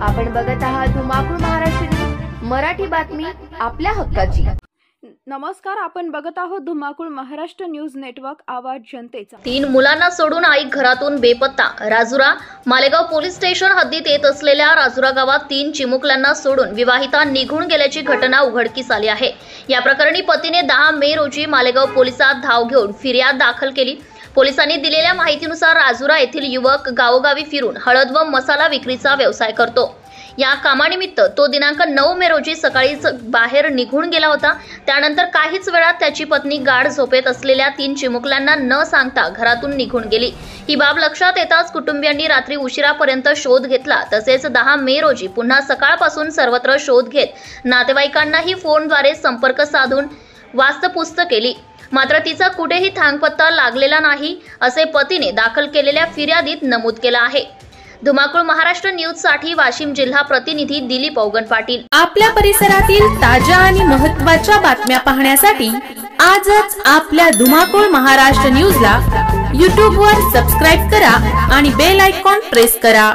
आपण बघत आहात धुमाकूळ महाराष्ट्र न्यूज, मराठी बातमी आपल्या हक्काची। नमस्कार, आपण बघत आहोत धुमाकूळ महाराष्ट्र न्यूज नेटवर्क, आवाज जनतेचा। 3 मुलांना सोडून आई घरातून बेपत्ता। राजुरा मालेगाव पोलीस स्टेशन हद्दीत येत असलेल्या राजुरा गावात 3 चिमुकल्यांना सोडून विवाहिता निघून गेल्याची घटना उघडकीस आली आहे। या प्रकरणी पतीने 10 मे रोजी मालेगाव पोलिसात धाव घेऊन फिर्याद दाखल केली। पोलिसांनी दिलेल्या माहितीनुसार राजुरा येथील युवक गावोगावी फिरून हळद व मसाला विक्रीचा व्यवसाय करतो। या कामानिमित्त तो दिनांक 9 मे रोजी सकाळीच बाहेर निघून गेला होता। त्यानंतर काहीच वेळात त्याची पत्नी गाढ झोपेत असलेल्या 3 चिमुकल्यांना न सांगता घरातून निघून गेली। ही बाब लक्षात येताच कुटुंबियांनी रात्री उशिरापर्यंत शोध घेतला। तसेच 10 मे रोजी पुन्हा सकाळपासून सर्वत्र शोध घेत नातेवाईकांनाही फोनद्वारे संपर्क साधून वास्तपुस्त केली, मात्र तिचा कुठेही थांगपत्ता लागलेला नाही, असे पतीने दाखल केलेल्या फिर्यादीत नमूद केलं आहे। धुमाकूळ महाराष्ट्र न्यूज साठी वाशिम जिल्हा प्रतिनिधी दिलीप औगण पाटील। आपल्या परिसरातील ताज्या आणि महत्त्वाच्या बातम्या पाहण्यासाठी आजच आपल्या धुमाकूळ महाराष्ट्र न्यूजला YouTube वर सबस्क्राइब करा आणि बेल आयकॉन प्रेस करा।